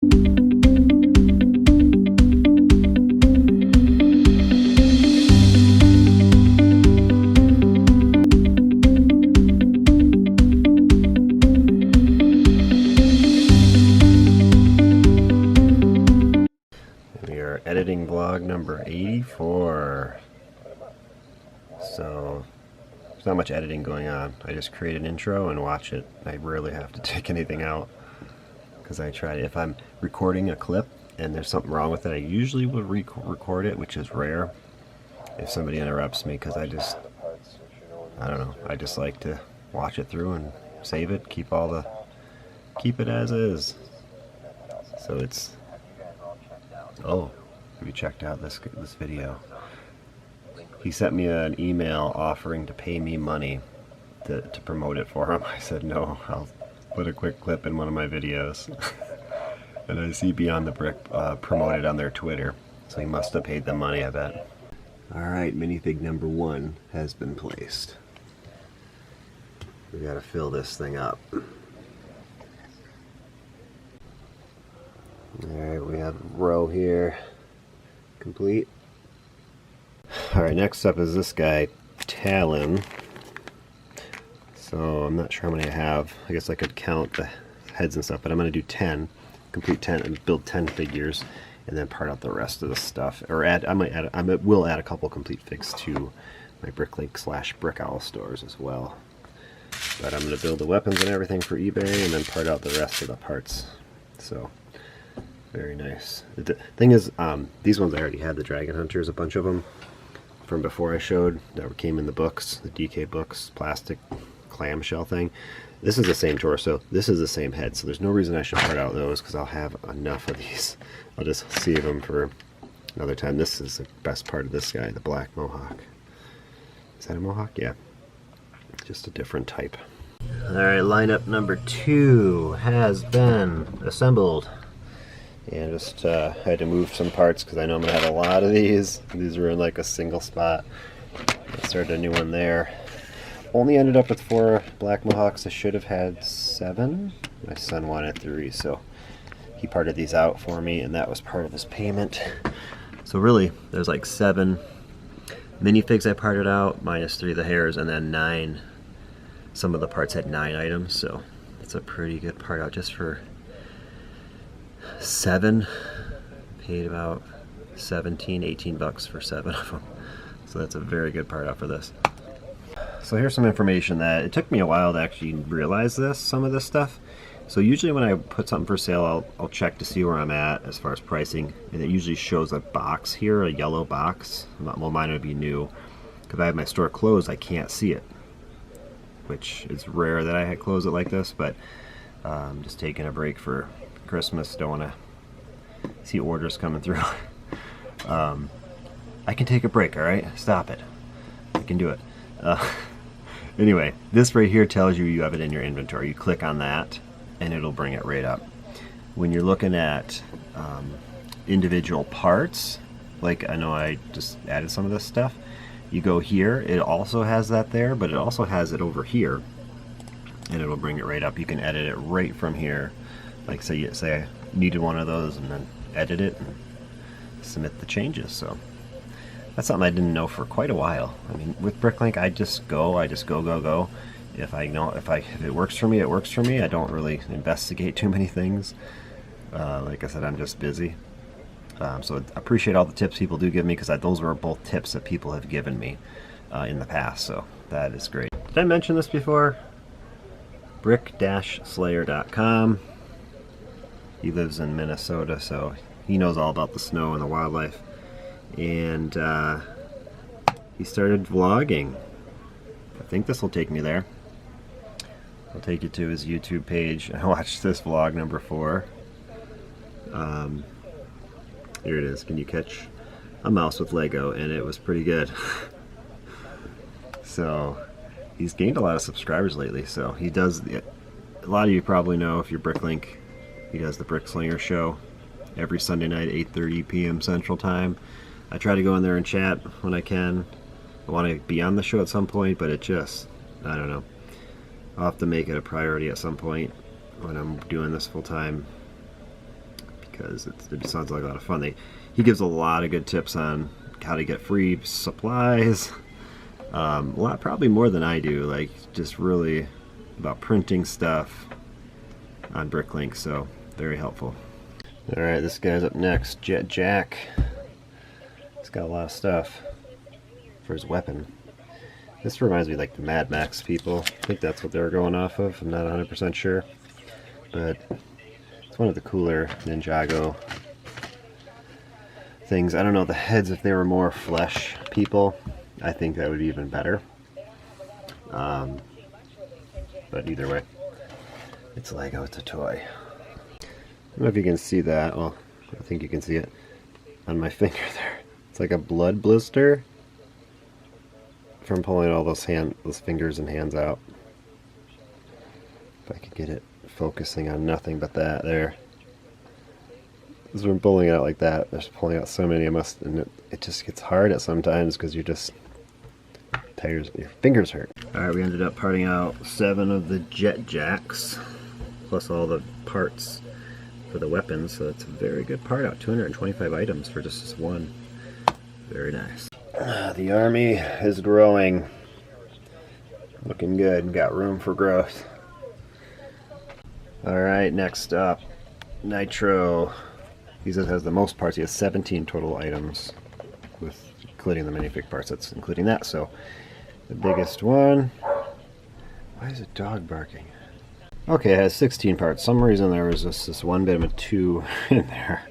Editing vlog number 84. So there's not much editing going on. I just create an intro and watch it. I rarely have to take anything out because I try, if I'm recording a clip and there's something wrong with it, I usually will record it, which is rare if somebody interrupts me, because I don't know, I just like to watch it through and save it, keep it as is. So it's, oh, have you checked out this video? He sent me an email offering to pay me money to promote it for him. I said no, I'll put a quick clip in one of my videos. And I see Beyond the Brick promoted on their Twitter, so he must have paid them money, I bet. Alright, minifig number 1 has been placed. We gotta fill this thing up. Alright, we have a row here complete. Alright, next up is this guy, Talon. So I'm not sure how many I have. I guess I could count the heads and stuff, but I'm going to do 10, complete 10, and build 10 figures, and then part out the rest of the stuff. Or will add a couple complete figs to my Bricklink / Brick Owl stores as well. But I'm going to build the weapons and everything for eBay, and then part out the rest of the parts. So very nice. The thing is, these ones I already had, the Dragon Hunters, a bunch of them from before I showed, that came in the books, the DK books, plastic clamshell thing. This is the same torso, this is the same head, so there's no reason I should part out those, because I'll have enough of these. I'll just save them for another time. This is the best part of this guy, the black mohawk. Is that a mohawk? Yeah. Just a different type. Alright, lineup number 2 has been assembled. And just had to move some parts because I know I'm going to have a lot of these. These were in like a single spot. I started a new one there. Only ended up with 4 black mohawks. I should have had 7. My son wanted 3, so he parted these out for me, and that was part of his payment. So really, there's like 7 minifigs I parted out, minus 3 of the hairs, and then 9. Some of the parts had 9 items, so it's a pretty good part out just for 7. Paid about 17, 18 bucks for 7 of them. So that's a very good part out for this. So here's some information that it took me a while to actually realize some of this stuff. So usually when I put something for sale, I'll check to see where I'm at as far as pricing, and it usually shows a box here, a yellow box. Well, mine would be new. Because I have my store closed, I can't see it, which is rare that I close it like this, but I'm just taking a break for Christmas. Don't want to see orders coming through. I can take a break, alright? Stop it. I can do it. Anyway, this right here tells you have it in your inventory. You click on that and it'll bring it right up. When you're looking at individual parts, like I know I just added some of this stuff, you go here, it also has that there, but it also has it over here, and it'll bring it right up. You can edit it right from here. Like say I needed one of those, and then edit it and submit the changes. So that's something I didn't know for quite a while. I mean, with Bricklink, I just go. If it works for me, it works for me. I don't really investigate too many things. Like I said, I'm just busy. So I appreciate all the tips people do give me, because those were both tips that people have given me in the past. So that is great. Did I mention this before? Brick-slayer.com. He lives in Minnesota, so he knows all about the snow and the wildlife. And he started vlogging. I think this will take me there. I'll take you to his YouTube page. I watched this vlog number 4. Here it is. Can you catch a mouse with Lego? And it was pretty good. So he's gained a lot of subscribers lately. So he does, a lot of you probably know if you're Bricklink, he does the Brickslayer show every Sunday night, 8:30 p.m. Central Time. I try to go in there and chat when I can. I want to be on the show at some point, but it just, I don't know. I'll have to make it a priority at some point when I'm doing this full time. because it sounds like a lot of fun. He gives a lot of good tips on how to get free supplies. Probably more than I do, like just really about printing stuff on Bricklink, so very helpful. Alright, this guy's up next, Jet Jack. He's got a lot of stuff for his weapon. This reminds me of like the Mad Max people. I think that's what they were going off of. I'm not 100% sure. But it's one of the cooler Ninjago things. I don't know the heads, if they were more flesh people, I think that would be even better. But either way, it's Lego, it's a toy. I don't know if you can see that. Well, I think you can see it on my finger there. It's like a blood blister from pulling all those fingers and hands out. If I could get it focusing on nothing but that there. As we're pulling it out like that, there's pulling out so many, and it just gets hard at sometimes because you just your fingers hurt. Alright, we ended up parting out 7 of the Jet Jacks, plus all the parts for the weapons, so it's a very good part out. 225 items for just this one. Very nice. The army is growing. Looking good. Got room for growth. Alright, next up, Nitro. He says has the most parts. He has 17 total items, with including the minifig parts. That's including that. So the biggest one. Why is a dog barking? Okay, it has 16 parts. Some reason there was just this one bit of a 2 in there.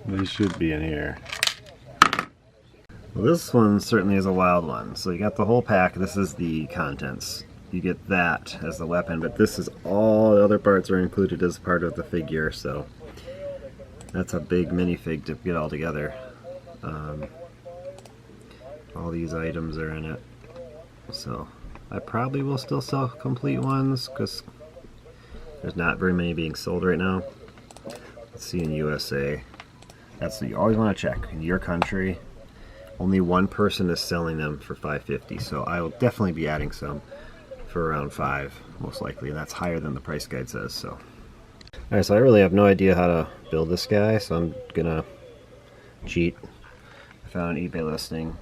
They should be in here. Well, this one certainly is a wild one. So you got the whole pack. This is the contents. You get that as the weapon, but this is all the other parts are included as part of the figure. So that's a big minifig to get all together. All these items are in it. So I probably will still sell complete ones because there's not very many being sold right now. Let's see in USA. That's what you always want to check. In your country, only one person is selling them for $5.50. So I will definitely be adding some for around $5, most likely. And that's higher than the price guide says. So, alright, so I really have no idea how to build this guy, so I'm gonna cheat. I found an eBay listing.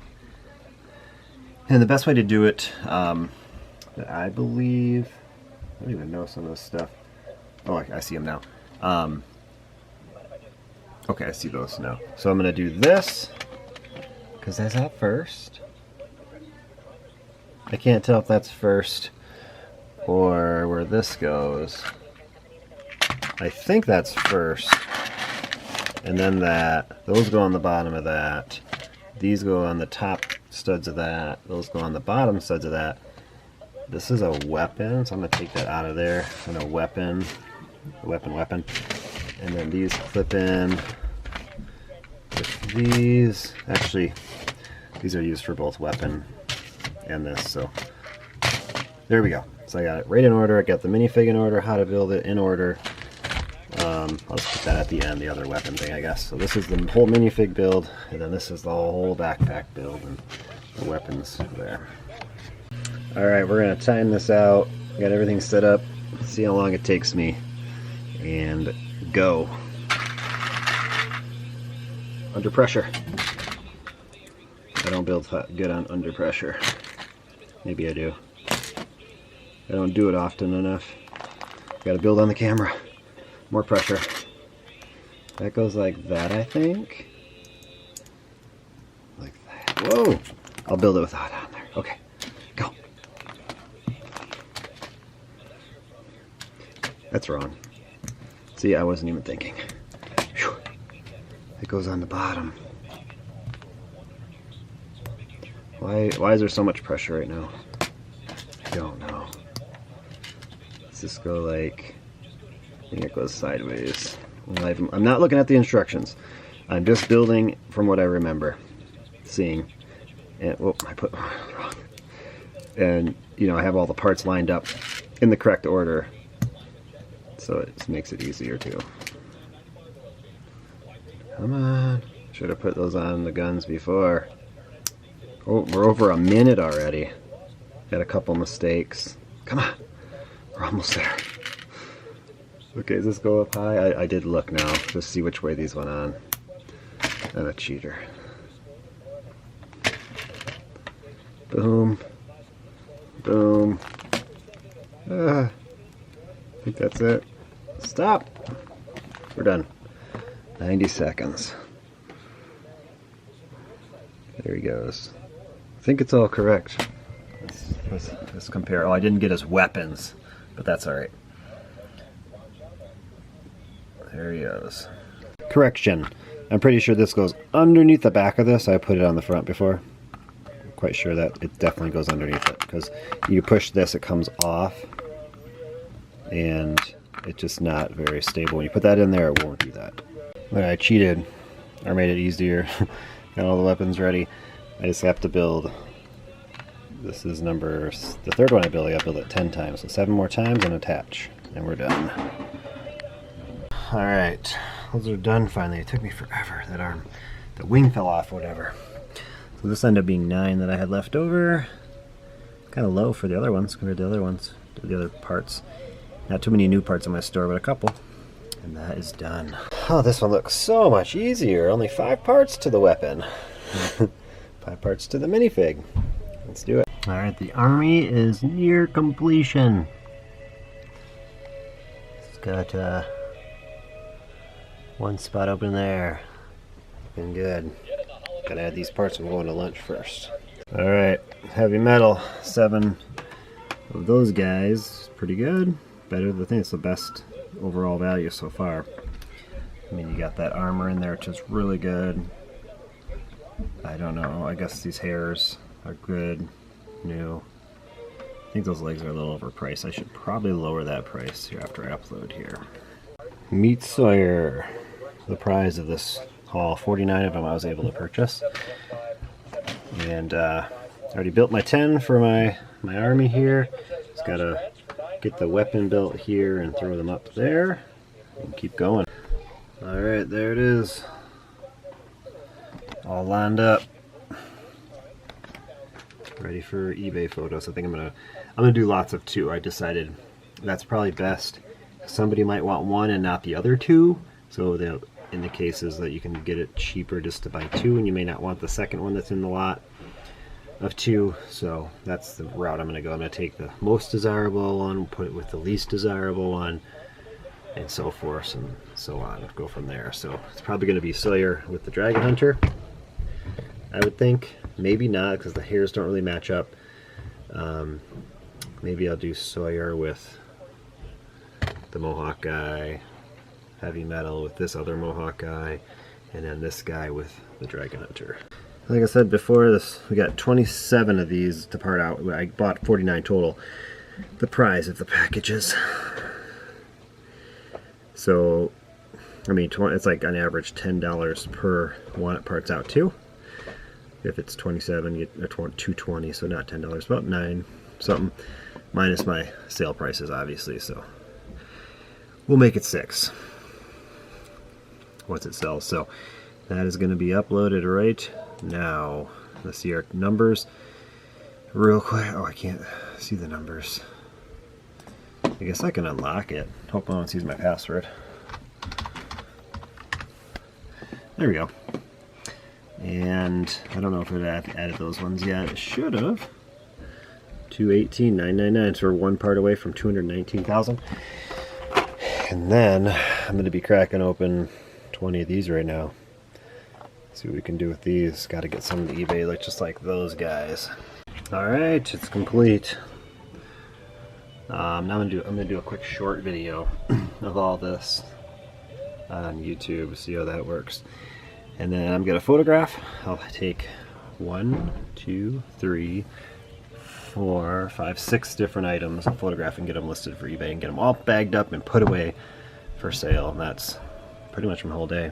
And the best way to do it, I believe, I don't even know some of this stuff. Oh, I see them now. Okay, I see those now. So I'm going to do this, because that's that first. I can't tell if that's first or where this goes. I think that's first. And then that, those go on the bottom of that. These go on the top studs of that. Those go on the bottom studs of that. This is a weapon, so I'm going to take that out of there. And a weapon. And then these clip in with these. Actually, these are used for both weapon and this. So there we go. So I got it right in order. I got the minifig in order, how to build it in order. I'll just put that at the end, the other weapon thing, I guess. So this is the whole minifig build, and then this is the whole backpack build and the weapons there. Alright, we're going to time this out. Got everything set up. See how long it takes me. And go. Under pressure. I don't build good on under pressure. Maybe I do. I don't do it often enough. Gotta build on the camera. More pressure. That goes like that, I think. Like that. Whoa! I'll build it without it on there. Okay. Go. That's wrong. See, I wasn't even thinking. Whew. It goes on the bottom. Why is there so much pressure right now? I don't know. Let's just go like... I think it goes sideways. I'm not looking at the instructions. I'm just building from what I remember seeing. And whoop, I put wrong. And you know, I have all the parts lined up in the correct order, so it just makes it easier too. Come on! Should have put those on the guns before. Oh, we're over a minute already. Got a couple mistakes. Come on, we're almost there. Okay, does this go up high? I did look now, just to see which way these went on. I'm a cheater. Boom. Boom. I think that's it. Stop! We're done. 90 seconds. There he goes. I think it's all correct. Let's compare. Oh, I didn't get his weapons, but that's alright. There he goes. Correction. I'm pretty sure this goes underneath the back of this. I put it on the front before. I'm quite sure that it definitely goes underneath it, because you push this, it comes off, and it's just not very stable. When you put that in there, it won't do that. But I cheated, or made it easier. Got all the weapons ready. I just have to build. This is the third one I build. I got to build it 10 times. So 7 more times and attach. And we're done. Alright. Those are done finally. It took me forever. That arm, the wing fell off, whatever. So this ended up being 9 that I had left over. Kind of low for the other ones compared to the other ones, to the other parts. Not too many new parts in my store, but a couple. And that is done. Oh, this one looks so much easier. Only 5 parts to the weapon. 5 parts to the minifig. Let's do it. Alright, the army is near completion. It's got one spot open there. Looking good. Gotta add these parts. I'm going to lunch first. Alright, heavy metal. 7 of those guys. Pretty good. Better than I think it's the best overall value so far. I mean, you got that armor in there, which is really good. I don't know. I guess these hairs are good. New. I think those legs are a little overpriced. I should probably lower that price here after I upload here. Meet Sawyer. The prize of this haul. 49 of them I was able to purchase. And I already built my 10 for my army here. Just gotta get the weapon built here and throw them up there. And keep going. Alright, there it is. All lined up. Ready for eBay photos. I think I'm gonna do lots of 2. I decided that's probably best. Somebody might want one and not the other 2. So in the cases that you can get it cheaper just to buy 2, and you may not want the second one that's in the lot of 2. So that's the route I'm gonna go. I'm gonna take the most desirable one, put it with the least desirable one, and so forth and so on. Go from there. So it's probably gonna be Sawyer with the Dragon Hunter, I would think. Maybe not, because the hairs don't really match up. Maybe I'll do Sawyer with the Mohawk guy, heavy metal with this other Mohawk guy, and then this guy with the Dragon Hunter. Like I said before, we got 27 of these to part out. I bought 49 total. The price of the packages. So, I mean, it's like on average $10 per one it parts out to. If it's 27, you get 220, so not $10, about 9 something, minus my sale prices, obviously. So we'll make it 6 once it sells. So that is going to be uploaded right now. Let's see our numbers real quick. Oh, I can't see the numbers. I guess I can unlock it. Hope no one sees my password. There we go. And I don't know if it added those ones yet. It should have. 218,999. So we're one part away from 219,000. And then I'm going to be cracking open 20 of these right now. See what we can do with these. Got to get some to eBay, like just like those guys. All right, it's complete. Now I'm gonna do a quick short video of all this on YouTube. See how that works. And then I'm gonna photograph. I'll take 1, 2, 3, 4, 5, 6 different items. I'll photograph and get them listed for eBay and get them all bagged up and put away for sale. And that's pretty much my whole day.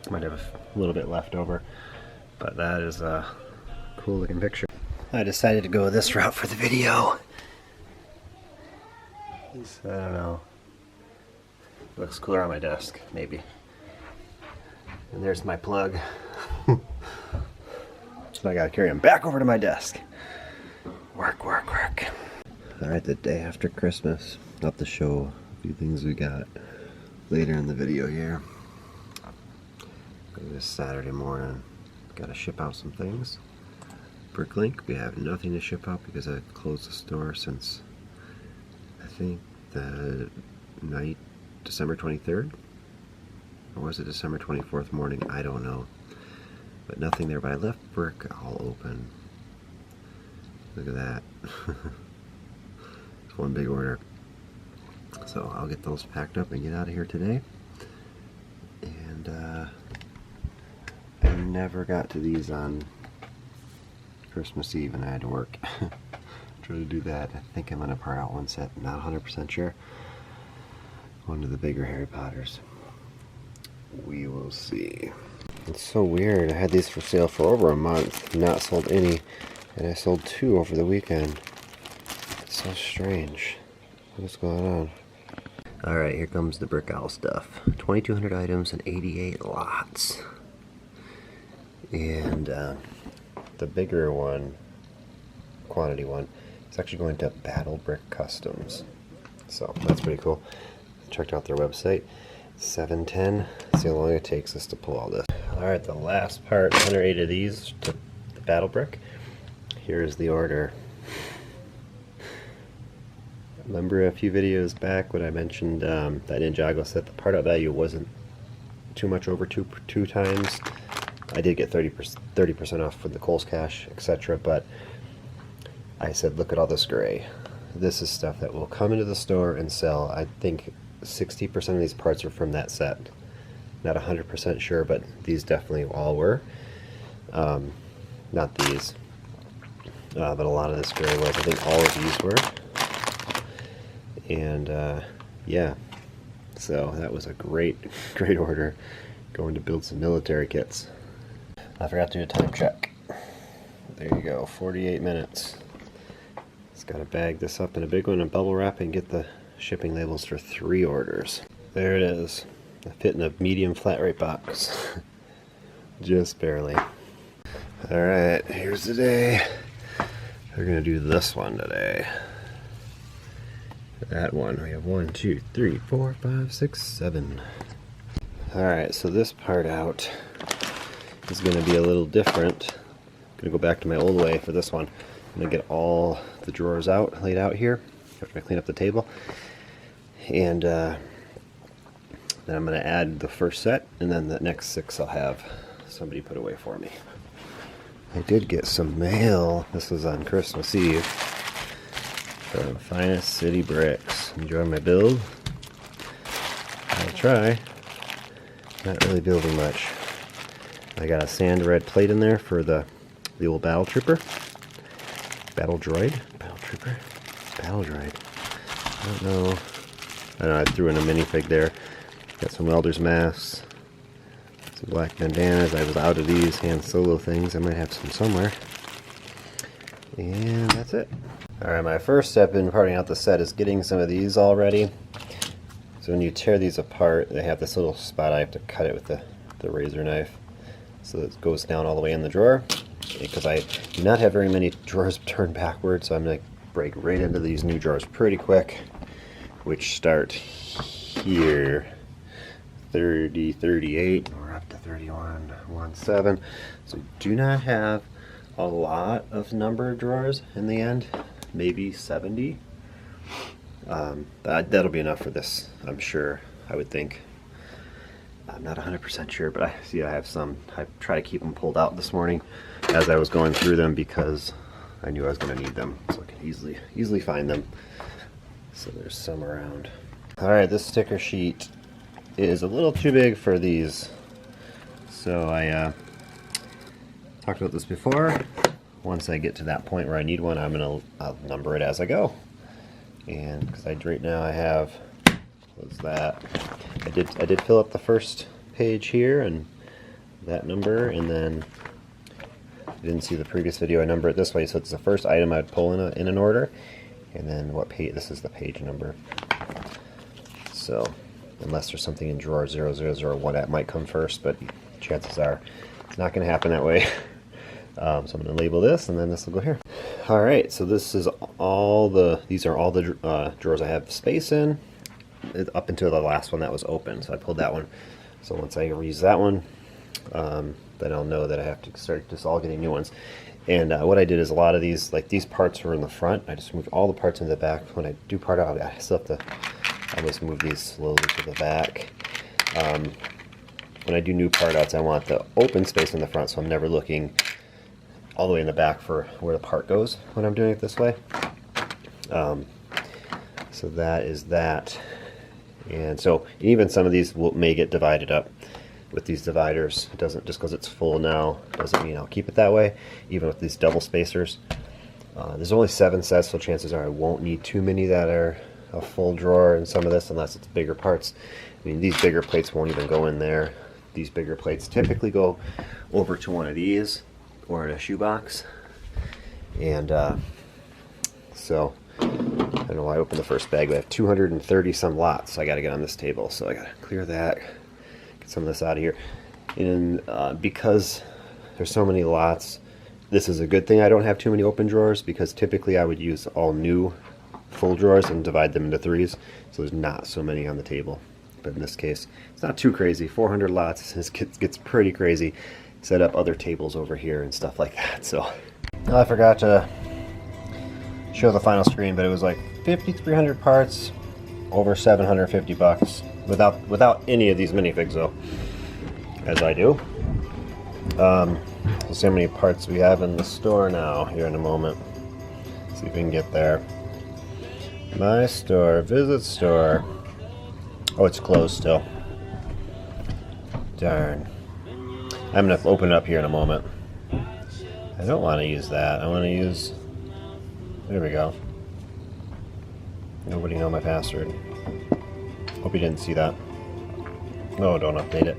Might have a little bit left over, but that is a cool looking picture. I decided to go this route for the video. I don't know. Looks cooler on my desk, maybe. And there's my plug. So I gotta carry him back over to my desk. Work, work, work. Alright, the day after Christmas. I'll have to show few things we got later in the video here. This Saturday morning, got to ship out some things. Bricklink, we have nothing to ship out because I closed the store since I think the night, December 23rd, or was it December 24th morning? I don't know, but nothing there. But I left Brick all open. Look at that. It's one big order. So I'll get those packed up and get out of here today. And I never got to these on Christmas Eve, and I had to work. Try to do that. I think I'm gonna part out one set. Not 100% sure. One of the bigger Harry Potters. We will see. It's so weird. I had these for sale for over a month, not sold any, and I sold 2 over the weekend. It's so strange. What's going on? Alright, here comes the Brick Owl stuff. 2,200 items and 88 lots. And the bigger one, quantity one, is actually going to Battle Brick Customs. So that's pretty cool. Checked out their website. 710. See how long it takes us to pull all this. Alright, the last part, 108 of these to the Battle Brick. Here's the order. Remember a few videos back when I mentioned that Ninjago said the part out value wasn't too much over two times. I did get 30% off for the Kohl's Cash, etc. But I said, look at all this gray. This is stuff that will come into the store and sell. I think 60% of these parts are from that set. Not 100% sure, but these definitely all were. Not these, but a lot of this gray was. I think all of these were. And yeah, so that was a great order. Going to build some military kits. I forgot to do a time check. There you go, 48 minutes. Just gotta bag this up in a big one and bubble wrap and get the shipping labels for 3 orders. There it is. I fit in a medium flat rate box. Just barely. Alright, here's the day. We're gonna do this one today. That one, we have 1, 2, 3, 4, 5, 6, 7. Alright, so this part out is going to be a little different. I'm going to go back to my old way for this one. I'm going to get all the drawers out, laid out here, after I clean up the table. And then I'm going to add the first set, and then the next 6 I'll have somebody put away for me. I did get some mail. This was on Christmas Eve. From Finest City Bricks. Enjoy my build? I'll try. Not really building much. I got a sand red plate in there for the old battle trooper. Battle droid? Battle trooper? Battle droid. I don't know. I threw in a minifig there. Got some welder's masks. Some black bandanas. I was out of these Han Solo things. I might have some somewhere. And that's it. Alright, my first step in parting out the set is getting some of these all ready. So when you tear these apart, they have this little spot. I have to cut it with the razor knife. So it goes down all the way in the drawer. Because I do not have very many drawers turned backwards, so I'm going to break right into these new drawers pretty quick. Which start here. 30, 38, we're up to 31, 17. So do not have a lot of number of drawers in the end. Maybe 70. That'll be enough for this, I'm sure. I would think. I'm not 100% sure, but I see I have some. I try to keep them pulled out this morning as I was going through them because I knew I was going to need them, so I can easily find them. So there's some around. Alright, this sticker sheet is a little too big for these. So I talked about this before. Once I get to that point where I need one, I'll number it as I go. And because right now I have, what's that? I did fill up the first page here and that number, and then you didn't see the previous video. I number it this way, so it's the first item I'd pull in an order, and then what page? This is the page number. So unless there's something in drawer 0001, that might come first, but chances are it's not going to happen that way. So I'm going to label this, and then this will go here. Alright, so this is all the, these are all the drawers I have space in. up until the last one that was open, so I pulled that one. So once I reuse that one, then I'll know that I have to start just all getting new ones. And what I did is a lot of these, like these parts were in the front. I just moved all the parts into the back. When I do part out, I still have to always move these slowly to the back. When I do new part outs, I want the open space in the front, so I'm never looking all the way in the back for where the part goes when I'm doing it this way. So that is that. And so even some of these may get divided up with these dividers. It doesn't, just because it's full now doesn't mean I'll keep it that way. Even with these double spacers, there's only 7 sets, so chances are I won't need too many that are a full drawer in some of this unless it's bigger parts. I mean, these bigger plates won't even go in there. These bigger plates typically go over to one of these or in a shoebox. And so I don't know why I opened the first bag. We have 230 some lots, so I got to get on this table. So I got to clear that, get some of this out of here. And because there's so many lots, this is a good thing I don't have too many open drawers, because typically I would use all new full drawers and divide them into 3s, so there's not so many on the table. But in this case, it's not too crazy. 400 lots, this gets pretty crazy. Set up other tables over here and stuff like that. So I forgot to show the final screen, but it was like 5,300 parts, over 750 bucks without any of these minifigs though, as I do. Let's see how many parts we have in the store now here in a moment. See if we can get there. My store, visit store. Oh, it's closed still. Darn. I'm going to open it up here in a moment. I don't want to use that. I want to use... There we go. Nobody know my password. Hope you didn't see that. No, don't update it.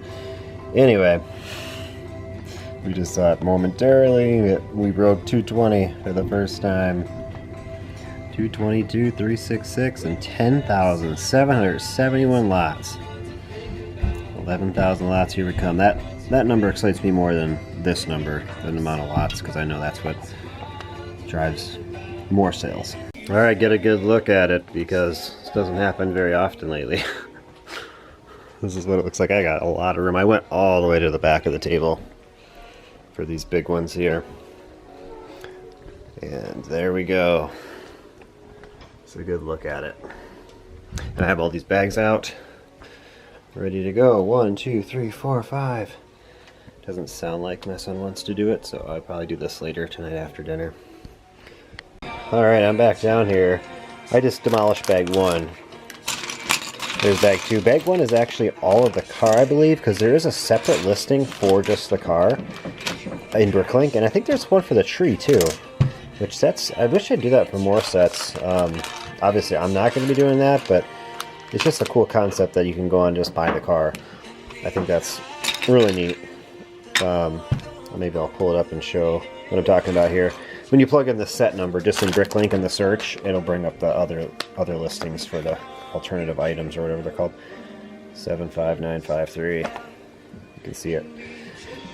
Anyway, we just saw it momentarily. We broke 220 for the first time. 222, 366, and 10,771 lots. 11,000 lots, here we come. That number excites me more than this number, than the amount of lots, because I know that's what drives more sales. Alright, get a good look at it, because this doesn't happen very often lately. This is what it looks like. I got a lot of room. I went all the way to the back of the table for these big ones here. And there we go. It's a good look at it. And I have all these bags out, ready to go. 1, 2, 3, 4, 5. Doesn't sound like my son wants to do it, so I'll probably do this later tonight after dinner. Alright, I'm back down here. I just demolished bag 1. There's bag 2. Bag 1 is actually all of the car, I believe, because there is a separate listing for just the car in Bricklink, and I think there's one for the tree too. Which sets, I wish I'd do that for more sets. Obviously I'm not going to be doing that, but it's just a cool concept that you can go on and just buy the car. I think that's really neat. Maybe I'll pull it up and show what I'm talking about here. When you plug in the set number, just in Bricklink in the search, it'll bring up the other listings for the alternative items or whatever they're called. 75953. You can see it.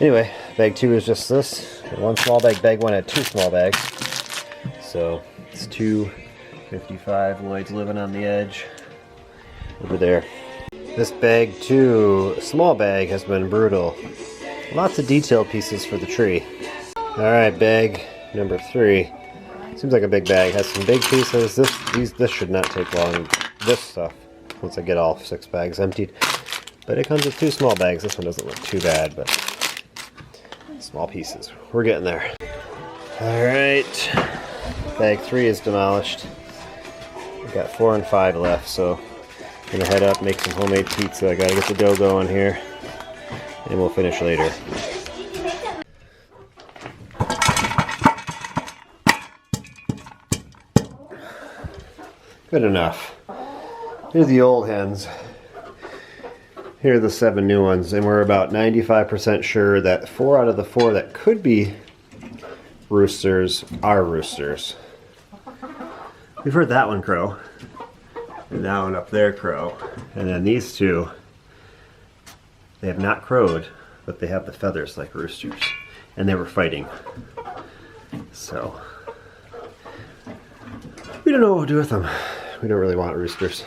Anyway, bag 2 is just this. One small bag. Bag 1 had 2 small bags. So it's 255. Lloyd's living on the edge over there. This bag 2, small bag, has been brutal. Lots of detail pieces for the tree. Alright, bag number 3. Seems like a big bag. Has some big pieces. This should not take long. This stuff, once I get all 6 bags emptied. But it comes with 2 small bags. This one doesn't look too bad, but small pieces. We're getting there. Alright. Bag 3 is demolished. We've got 4 and 5 left, so I'm gonna head up, make some homemade pizza. I gotta get the dough going here, and we'll finish later. Good enough. Here's the old hens. Here are the 7 new ones, and we're about 95% sure that 4 out of the 4 that could be roosters are roosters. We've heard that one crow, and that one up there crow, and then these 2, they have not crowed, but they have the feathers like roosters, and they were fighting. So we don't know what we'll do with them. We don't really want roosters.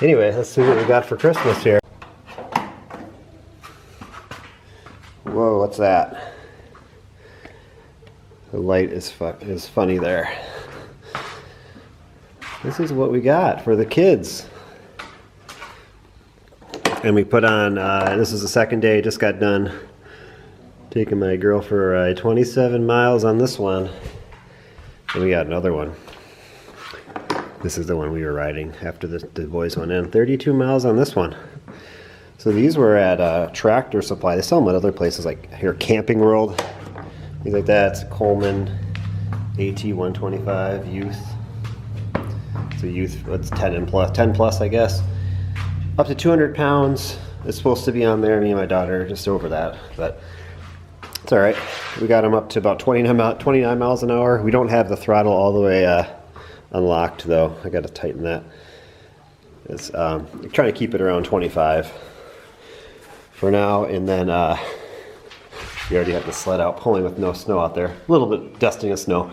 Anyway, let's see what we got for Christmas here. Whoa, what's that? The light is funny there. This is what we got for the kids. And we put on, this is the second day, just got done taking my girl for 27 miles on this one. And we got another one. This is the one we were riding after the boys went in. 32 miles on this one. So these were at Tractor Supply. They sell them at other places like here, Camping World, things like that. It's Coleman AT125 Youth. So Youth, what's 10 plus, I guess. Up to 200 pounds. It's supposed to be on there. Me and my daughter just over that, but it's all right. We got them up to about 29 miles an hour. We don't have the throttle all the way unlocked though. I got to tighten that. It's trying to keep it around 25 for now, and then we already have the sled out pulling with no snow out there. A little bit dusting of snow.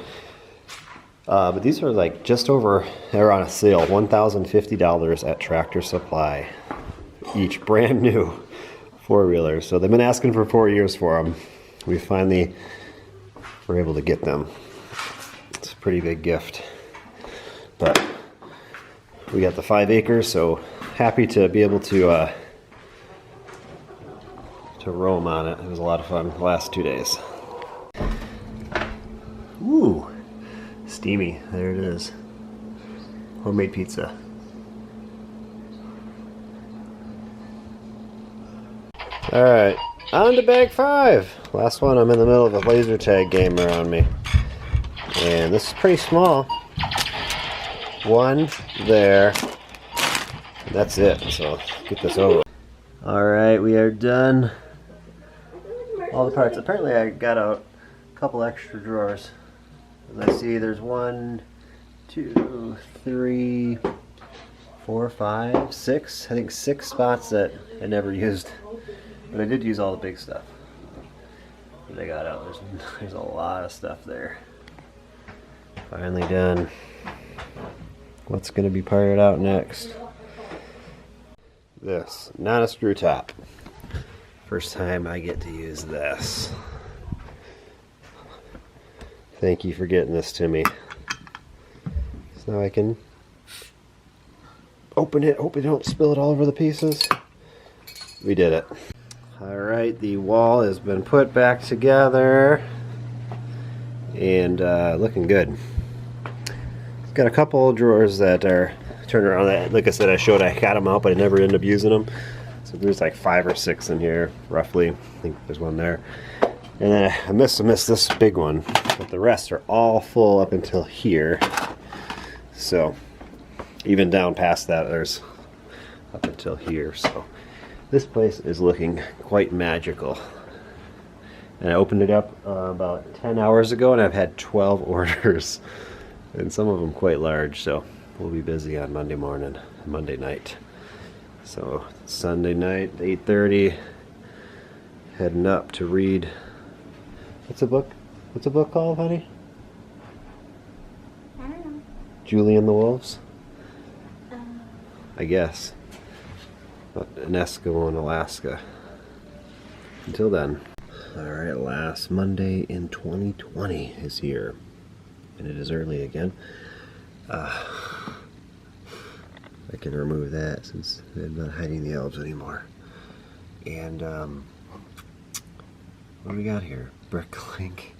But these are like just over, they're on a sale, $1,050 at Tractor Supply. Each brand new four-wheelers. So they've been asking for 4 years for them. We finally were able to get them. It's a pretty big gift. But we got the 5 acres, so happy to be able to roam on it. It was a lot of fun the last 2 days. Ooh. Steamy, there it is. Homemade pizza. Alright, on to bag 5. Last one, I'm in the middle of a laser tag game around me. And this is pretty small. One there. And that's it, so get this over. Alright, we are done. All the parts. Apparently I got a couple extra drawers. As I see, there's 1, 2, 3, 4, 5, 6. I think 6 spots that I never used, but I did use all the big stuff that I got out. There's a lot of stuff there. Finally done. What's going to be parted out next? This, not a screw top. First time I get to use this. Thank you for getting this to me. So now I can open it. Hope we don't spill it all over the pieces. We did it. Alright, the wall has been put back together. And looking good. It's got a couple of drawers that are turned around. Like I said, I got them out, but I never ended up using them. So there's like 5 or 6 in here, roughly. I think there's one there. And then I missed this big one, but the rest are all full up until here. So even down past that, there's up until here. So this place is looking quite magical. And I opened it up about 10 hours ago, and I've had 12 orders, and some of them quite large. So we'll be busy on Monday night. So Sunday night, 8:30, heading up to read. What's the book called, honey? I don't know. Julie and the Wolves? I guess. But an Eskimo in Alaska. Until then. Alright, last Monday in 2020 is here. And it is early again. I can remove that since I'm not hiding the elves anymore. And what do we got here? Bricklink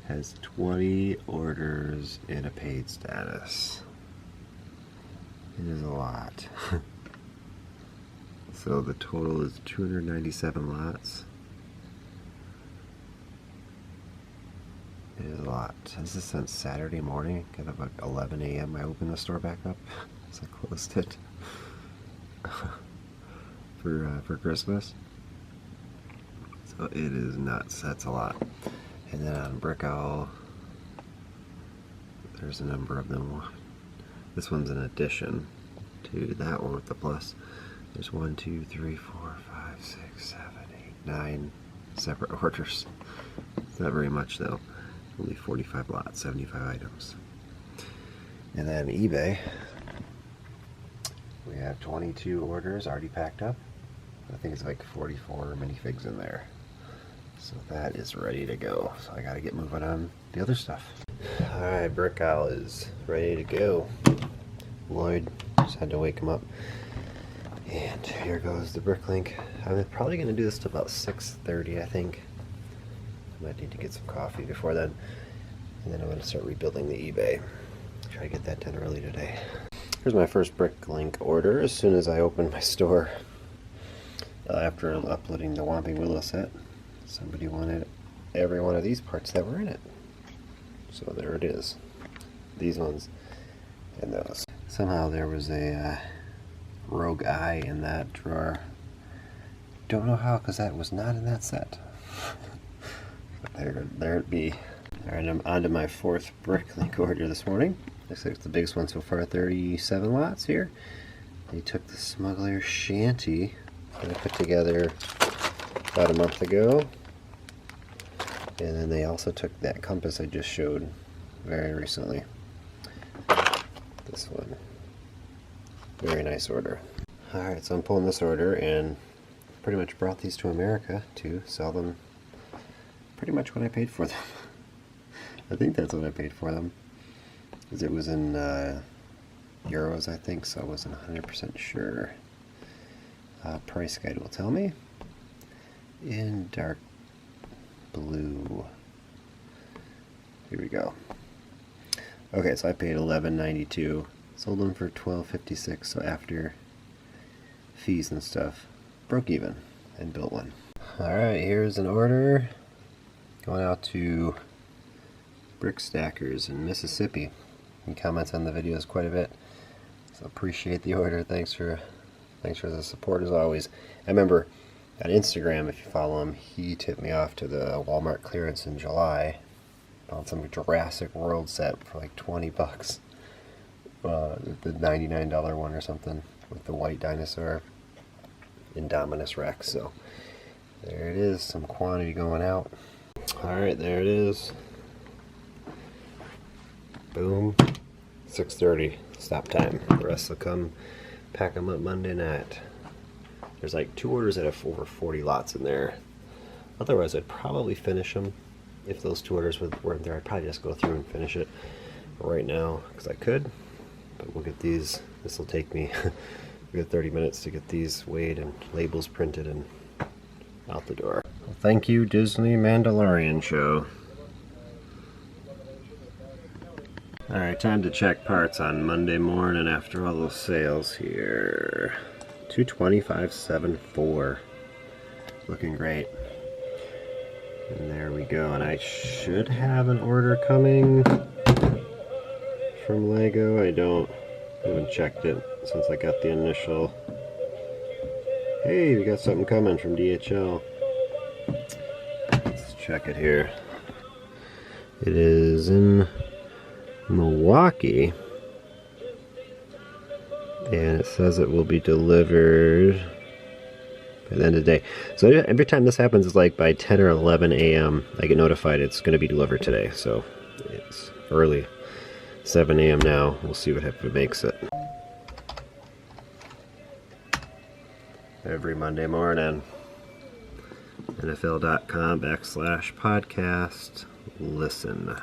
has 20 orders in a paid status. It is a lot. So the total is 297 lots. It is a lot. This is since Saturday morning, at about 11 a.m. I opened the store back up, so I closed it for Christmas. So it is nuts. That's a lot. And then on Brick Owl, there's a number of them. This one's an addition to that one with the plus. There's 1, 2, 3, 4, 5, 6, 7, 8, 9 separate orders. It's not very much though. Only 45 lots, 75 items. And then eBay, We have 22 orders already packed up. I think it's like 44 minifigs in there. So that is ready to go. So I gotta get moving on the other stuff. Alright, Brick Owl is ready to go. Lloyd just had to wake him up. And here goes the Bricklink. I'm probably gonna do this till about 6:30, I think. I might need to get some coffee before then. And then I'm gonna start rebuilding the eBay. Try to get that done early today. Here's my first Bricklink order. As soon as I opened my store, after uploading the Whomping Willow set, somebody wanted every one of these parts that were in it. So there it is. These ones and those. Somehow there was a rogue eye in that drawer. Don't know how, because that was not in that set. But there it be. Alright, I'm on to my fourth Bricklink order this morning. Looks like it's the biggest one so far, 37 lots here. They took the Smuggler Shanty that I put together about a month ago. And then they also took that compass I just showed very recently. This one. Very nice order. Alright, so I'm pulling this order and pretty much brought these to America to sell them pretty much what I paid for them. I think that's what I paid for them. Because it was in euros, I think, so I wasn't 100% sure. Price guide will tell me. In dark blue. Here we go. Okay, so I paid $11.92. Sold them for $12.56, so after fees and stuff, broke even and built one. Alright, here's an order going out to Brick Stackers in Mississippi. He comments on the videos quite a bit, so appreciate the order. Thanks for the support as always. I remember on Instagram, if you follow him, he tipped me off to the Walmart clearance in July. Found some Jurassic World set for like 20 bucks. The $99 one or something with the white dinosaur Indominus Rex. So there it is, some quantity going out. Alright, there it is. Boom. 6:30 stop time. The rest will come pack them up Monday night. There's like 2 orders that have over 40 lots in there. Otherwise I'd probably finish them. If those 2 orders weren't there, I'd probably just go through and finish it right now because I could. But we'll get these. This will take me a good 30 minutes to get these weighed and labels printed and out the door. Well, thank you, Disney Mandalorian show. Alright, time to check parts on Monday morning after all those sales here. 225.74. Looking great. And there we go. And I should have an order coming from Lego. I haven't checked it since I got the initial. Hey, we got something coming from DHL. Let's check it here. It is in Milwaukee, and it says it will be delivered by the end of the day. So every time this happens, it's like by 10 or 11 a.m. I get notified it's going to be delivered today. So it's early, 7 a.m. now. We'll see what if it makes it. Every Monday morning, NFL.com/podcast. Listen.